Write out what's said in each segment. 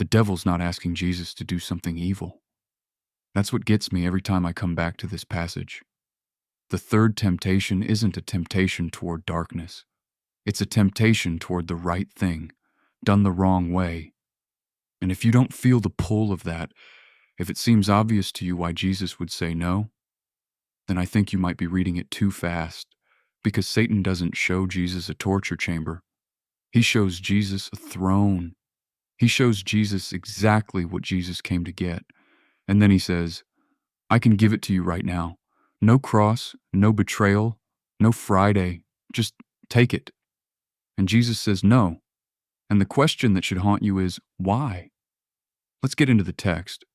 The devil's not asking Jesus to do something evil. That's what gets me every time I come back to this passage. The third temptation isn't a temptation toward darkness. It's a temptation toward the right thing, done the wrong way. And if you don't feel the pull of that, if it seems obvious to you why Jesus would say no, then I think you might be reading it too fast, because Satan doesn't show Jesus a torture chamber. He shows Jesus a throne. He shows Jesus exactly what Jesus came to get. And then he says, I can give it to you right now. No cross, no betrayal, no Friday. Just take it. And Jesus says no. And the question that should haunt you is, why? Let's get into the text.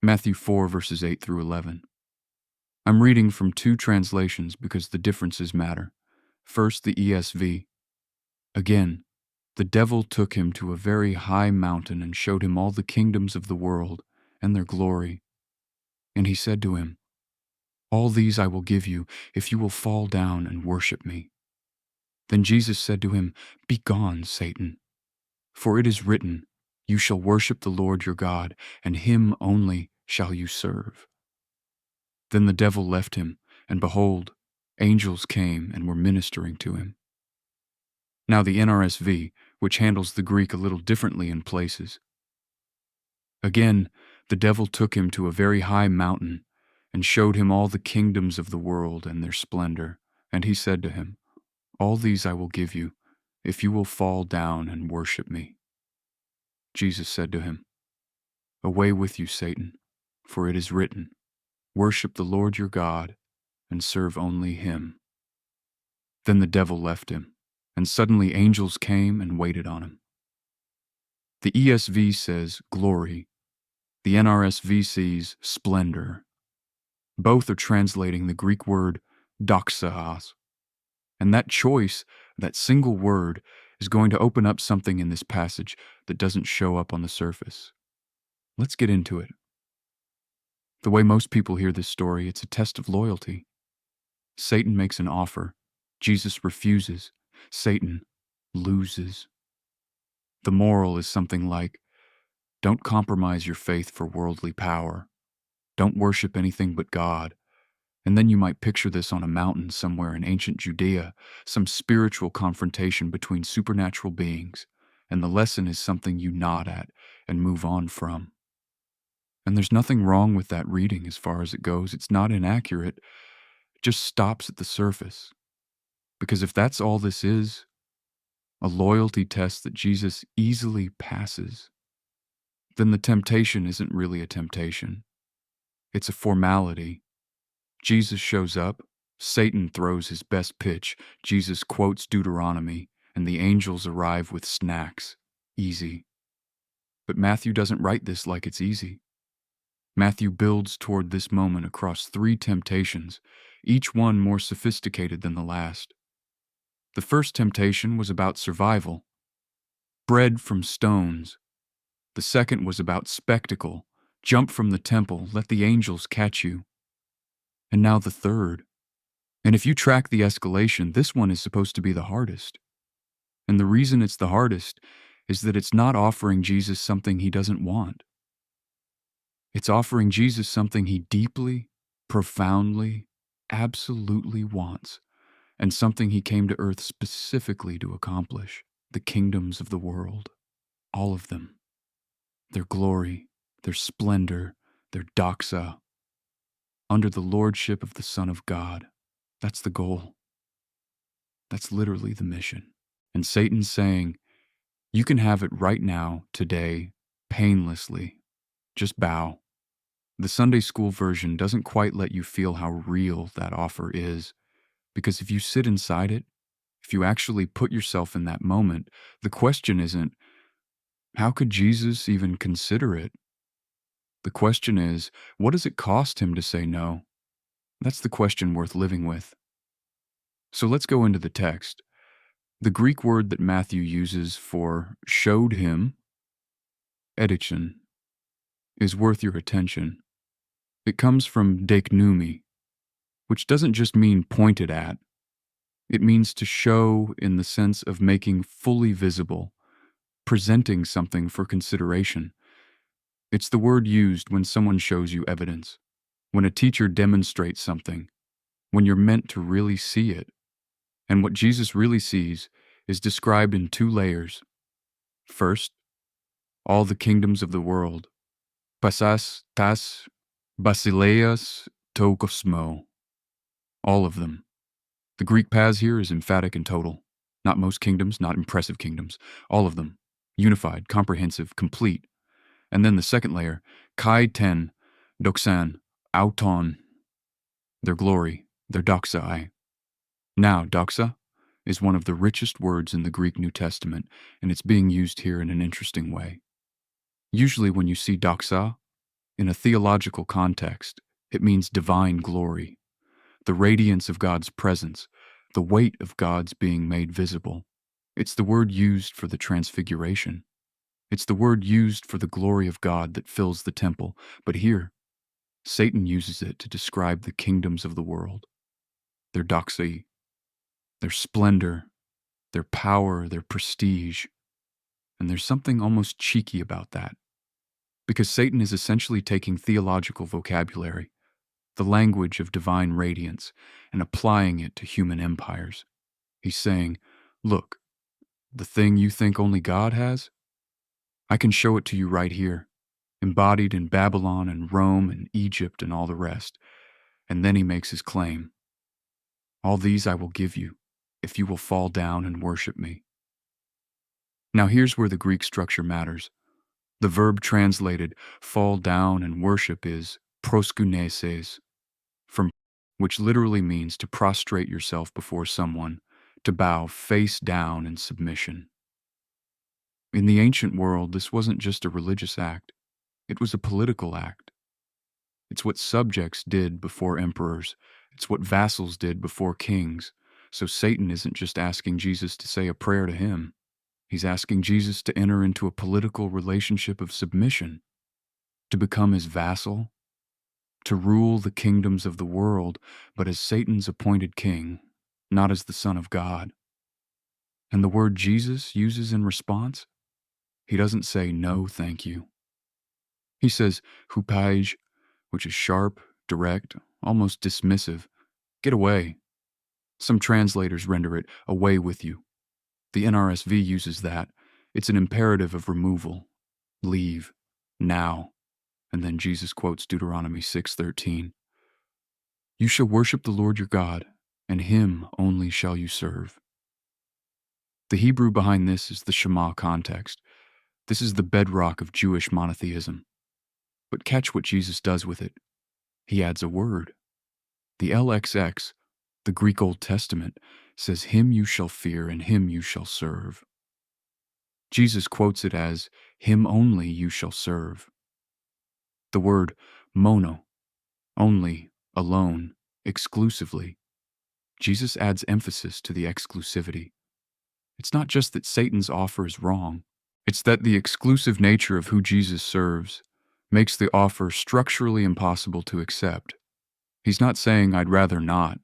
Matthew 4, verses 8 through 11. I'm reading from two translations because the differences matter. First, the ESV. Again, the devil took him to a very high mountain and showed him all the kingdoms of the world and their glory. And he said to him, all these I will give you if you will fall down and worship me. Then Jesus said to him, begone, Satan, for it is written, you shall worship the Lord your God, and him only shall you serve. Then the devil left him, and behold, angels came and were ministering to him. Now the NRSV, which handles the Greek a little differently in places. Again, the devil took him to a very high mountain and showed him all the kingdoms of the world and their splendor. And he said to him, all these I will give you, if you will fall down and worship me. Jesus said to him, away with you, Satan, for it is written, worship the Lord your God and serve only him. Then the devil left him, and suddenly angels came and waited on him. The ESV says glory. The NRSV sees splendor. Both are translating the Greek word doxa. And that choice, that single word, is going to open up something in this passage that doesn't show up on the surface. Let's get into it. The way most people hear this story, it's a test of loyalty. Satan makes an offer. Jesus refuses. Satan loses. The moral is something like, don't compromise your faith for worldly power. Don't worship anything but God. And then you might picture this on a mountain somewhere in ancient Judea, some spiritual confrontation between supernatural beings, and the lesson is something you nod at and move on from. And there's nothing wrong with that reading as far as it goes. It's not inaccurate. It just stops at the surface. Because if that's all this is, a loyalty test that Jesus easily passes, then the temptation isn't really a temptation. It's a formality. Jesus shows up, Satan throws his best pitch, Jesus quotes Deuteronomy, and the angels arrive with snacks. Easy. But Matthew doesn't write this like it's easy. Matthew builds toward this moment across 3 temptations, each one more sophisticated than the last. The first temptation was about survival. Bread from stones. The second was about spectacle. Jump from the temple, let the angels catch you. And now the third. And if you track the escalation, this one is supposed to be the hardest. And the reason it's the hardest is that it's not offering Jesus something he doesn't want. It's offering Jesus something he deeply, profoundly, absolutely wants, and something he came to earth specifically to accomplish, the kingdoms of the world. All of them. Their glory, their splendor, their doxa, under the lordship of the Son of God. That's the goal. That's literally the mission. And Satan's saying, you can have it right now, today, painlessly. Just bow. The Sunday school version doesn't quite let you feel how real that offer is, because if you sit inside it, if you actually put yourself in that moment, the question isn't, how could Jesus even consider it? The question is, what does it cost him to say no? That's the question worth living with. So let's go into the text. The Greek word that Matthew uses for showed him, Edeixen, is worth your attention. It comes from deiknoumi, which doesn't just mean pointed at. It means to show in the sense of making fully visible, presenting something for consideration. It's the word used when someone shows you evidence, when a teacher demonstrates something, when you're meant to really see it. And what Jesus really sees is described in two layers. First, all the kingdoms of the world. Pasas tas basileas to kosmo. All of them. The Greek pas here is emphatic and total. Not most kingdoms, not impressive kingdoms. All of them. Unified, comprehensive, complete. And then the second layer, kai ten, doxan, auton. Their glory, their doxa. Now, doxa is one of the richest words in the Greek New Testament, and it's being used here in an interesting way. Usually when you see doxa, in a theological context, it means divine glory, the radiance of God's presence, the weight of God's being made visible. It's the word used for the transfiguration. It's the word used for the glory of God that fills the temple. But here, Satan uses it to describe the kingdoms of the world, their doxa, their splendor, their power, their prestige. And there's something almost cheeky about that, because Satan is essentially taking theological vocabulary, the language of divine radiance, and applying it to human empires. He's saying, look, the thing you think only God has, I can show it to you right here, embodied in Babylon and Rome and Egypt and all the rest. And then he makes his claim. All these I will give you, if you will fall down and worship me. Now here's where the Greek structure matters. The verb translated fall down and worship is proskuneses, from which literally means to prostrate yourself before someone, to bow face down in submission. In the ancient world, this wasn't just a religious act. It was a political act. It's what subjects did before emperors. It's what vassals did before kings. So Satan isn't just asking Jesus to say a prayer to him. He's asking Jesus to enter into a political relationship of submission, to become his vassal, to rule the kingdoms of the world, but as Satan's appointed king, not as the Son of God. And the word Jesus uses in response, he doesn't say no, thank you. He says hupaij, which is sharp, direct, almost dismissive. Get away. Some translators render it away with you. The NRSV uses that. It's an imperative of removal. Leave. Now. And then Jesus quotes Deuteronomy 6:13. You shall worship the Lord your God, and him only shall you serve. The Hebrew behind this is the Shema context. This is the bedrock of Jewish monotheism. But catch what Jesus does with it. He adds a word. The LXX, the Greek Old Testament, says, him you shall fear and him you shall serve. Jesus quotes it as, him only you shall serve. The word mono, only, alone, exclusively. Jesus adds emphasis to the exclusivity. It's not just that Satan's offer is wrong. It's that the exclusive nature of who Jesus serves makes the offer structurally impossible to accept. He's not saying I'd rather not.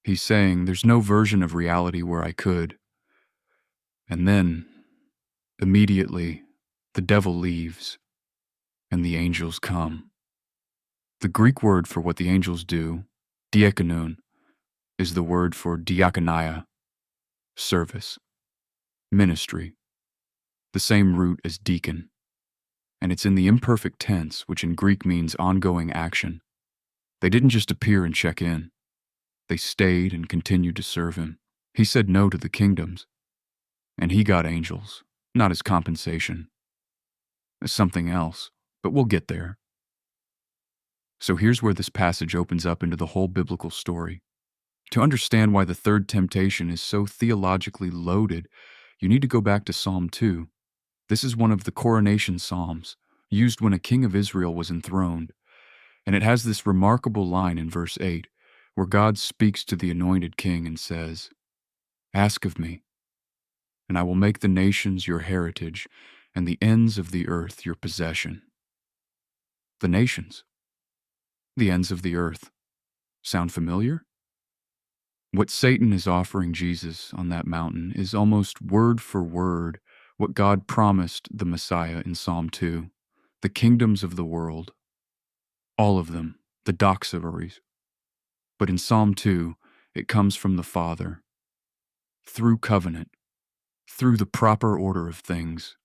He's saying there's no version of reality where I could. And then, immediately, the devil leaves, and the angels come. The Greek word for what the angels do, diakonon, is the word for diakonia, service, ministry, the same root as deacon. And it's in the imperfect tense, which in Greek means ongoing action. They didn't just appear and check in. They stayed and continued to serve him. He said no to the kingdoms, and he got angels, not as compensation, as something else, but we'll get there. So here's where this passage opens up into the whole biblical story. To understand why the third temptation is so theologically loaded, you need to go back to Psalm 2. This is one of the coronation psalms, used when a king of Israel was enthroned, and it has this remarkable line in verse 8, where God speaks to the anointed king and says, ask of me, and I will make the nations your heritage, and the ends of the earth your possession. The nations. The ends of the earth. Sound familiar? What Satan is offering Jesus on that mountain is almost word for word what God promised the Messiah in Psalm 2, the kingdoms of the world, all of them, the Doxa. But in Psalm 2, it comes from the Father, through covenant, through the proper order of things.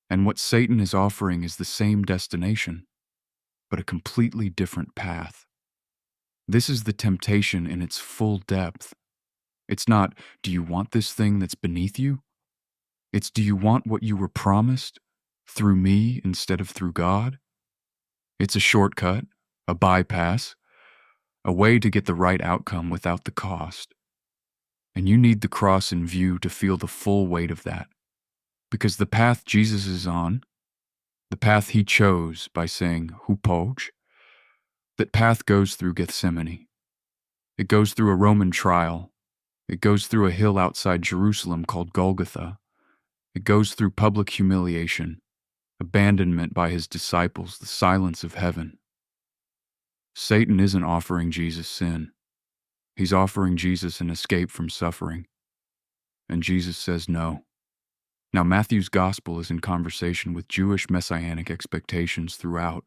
And what Satan is offering is the same destination, but a completely different path. This is the temptation in its full depth. It's not, do you want this thing that's beneath you? It's, do you want what you were promised through me instead of through God? It's a shortcut, a bypass, a way to get the right outcome without the cost. And you need the cross in view to feel the full weight of that. Because the path Jesus is on, the path he chose by saying, "Hupoj," that path goes through Gethsemane. It goes through a Roman trial. It goes through a hill outside Jerusalem called Golgotha. It goes through public humiliation, abandonment by his disciples, the silence of heaven. Satan isn't offering Jesus sin. He's offering Jesus an escape from suffering. And Jesus says no. Now, Matthew's gospel is in conversation with Jewish messianic expectations throughout,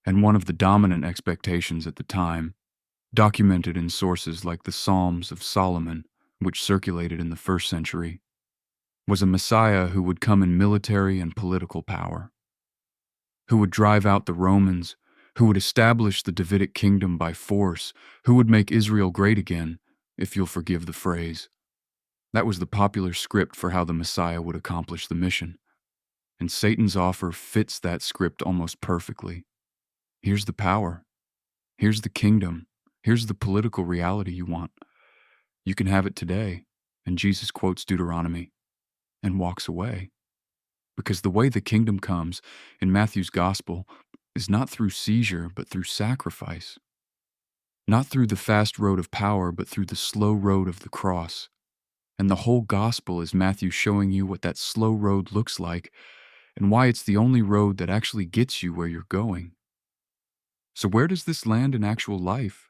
and one of the dominant expectations at the time, documented in sources like the Psalms of Solomon, which circulated in the 1st century, was a Messiah who would come in military and political power, who would drive out the Romans, who would establish the Davidic kingdom by force, who would make Israel great again, if you'll forgive the phrase. That was the popular script for how the Messiah would accomplish the mission. And Satan's offer fits that script almost perfectly. Here's the power. Here's the kingdom. Here's the political reality you want. You can have it today. And Jesus quotes Deuteronomy and walks away. Because the way the kingdom comes in Matthew's gospel is not through seizure, but through sacrifice. Not through the fast road of power, but through the slow road of the cross. And the whole gospel is Matthew showing you what that slow road looks like and why it's the only road that actually gets you where you're going. So where does this land in actual life?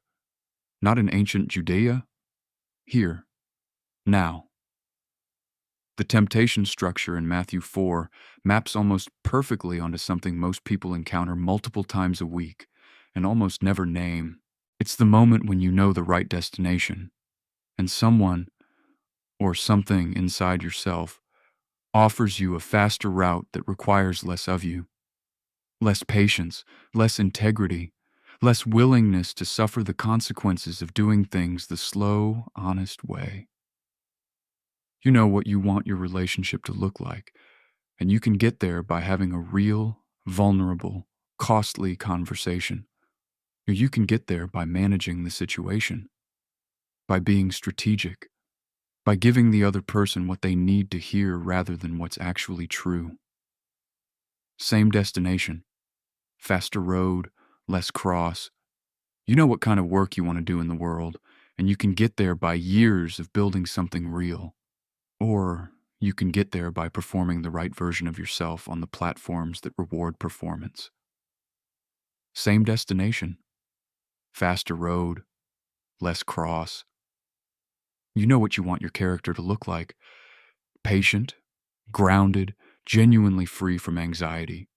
Not in ancient Judea. Here. Now. The temptation structure in Matthew 4 maps almost perfectly onto something most people encounter multiple times a week and almost never name. It's the moment when you know the right destination, and someone or something inside yourself offers you a faster route that requires less of you, less patience, less integrity, less willingness to suffer the consequences of doing things the slow, honest way. You know what you want your relationship to look like, and you can get there by having a real, vulnerable, costly conversation. Or you can get there by managing the situation, by being strategic, by giving the other person what they need to hear rather than what's actually true. Same destination, faster road, less cross. You know what kind of work you want to do in the world, and you can get there by years of building something real. Or you can get there by performing the right version of yourself on the platforms that reward performance. Same destination, faster road, less cross. You know what you want your character to look like. Patient, grounded, genuinely free from anxiety.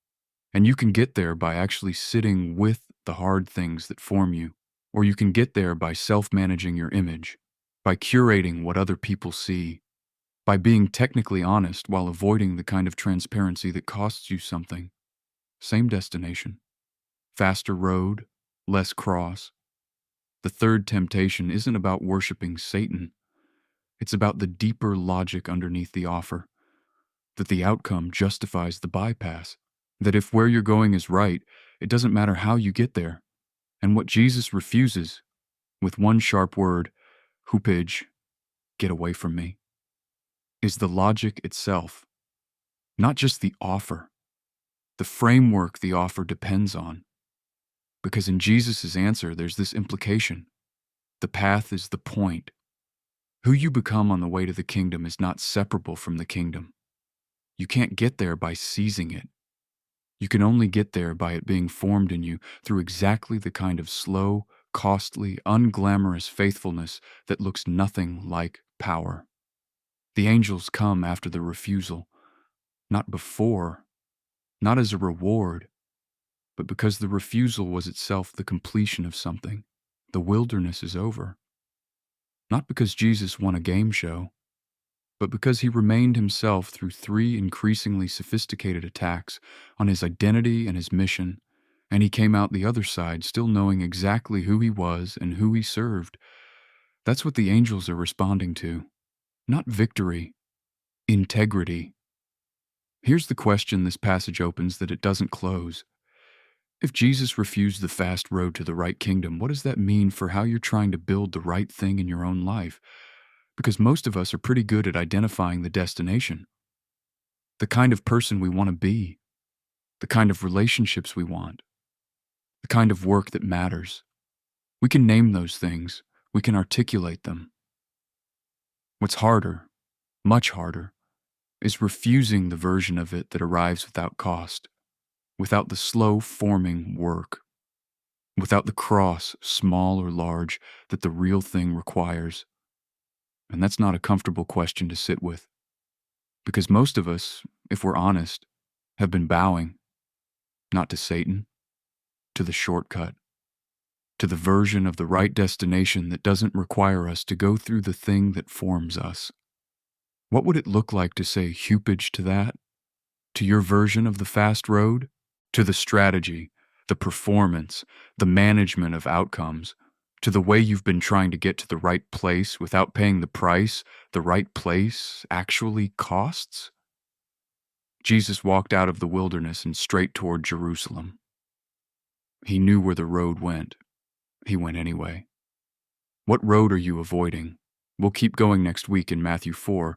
And you can get there by actually sitting with the hard things that form you. Or you can get there by self-managing your image, by curating what other people see, by being technically honest while avoiding the kind of transparency that costs you something. Same destination. Faster road, less cross. The third temptation isn't about worshiping Satan. It's about the deeper logic underneath the offer, that the outcome justifies the bypass, that if where you're going is right, it doesn't matter how you get there. And what Jesus refuses, with one sharp word, hupij, get away from me, is the logic itself, not just the offer, the framework the offer depends on. Because in Jesus' answer, there's this implication. The path is the point. Who you become on the way to the kingdom is not separable from the kingdom. You can't get there by seizing it. You can only get there by it being formed in you through exactly the kind of slow, costly, unglamorous faithfulness that looks nothing like power. The angels come after the refusal, not before, not as a reward, but because the refusal was itself the completion of something. The wilderness is over. Not because Jesus won a game show, but because he remained himself through 3 increasingly sophisticated attacks on his identity and his mission, and he came out the other side still knowing exactly who he was and who he served. That's what the angels are responding to. Not victory, integrity. Here's the question this passage opens that it doesn't close. If Jesus refused the fast road to the right kingdom, what does that mean for how you're trying to build the right thing in your own life? Because most of us are pretty good at identifying the destination, the kind of person we want to be, the kind of relationships we want, the kind of work that matters. We can name those things, we can articulate them. What's harder, much harder, is refusing the version of it that arrives without cost, without the slow forming work, without the cross, small or large, that the real thing requires. And that's not a comfortable question to sit with, because most of us, if we're honest, have been bowing, not to Satan, to the shortcut, to the version of the right destination that doesn't require us to go through the thing that forms us. What would it look like to say hupage to that? To your version of the fast road? To the strategy, the performance, the management of outcomes, to the way you've been trying to get to the right place without paying the price the right place actually costs? Jesus walked out of the wilderness and straight toward Jerusalem. He knew where the road went. He went anyway. What road are you avoiding? We'll keep going next week in Matthew 4,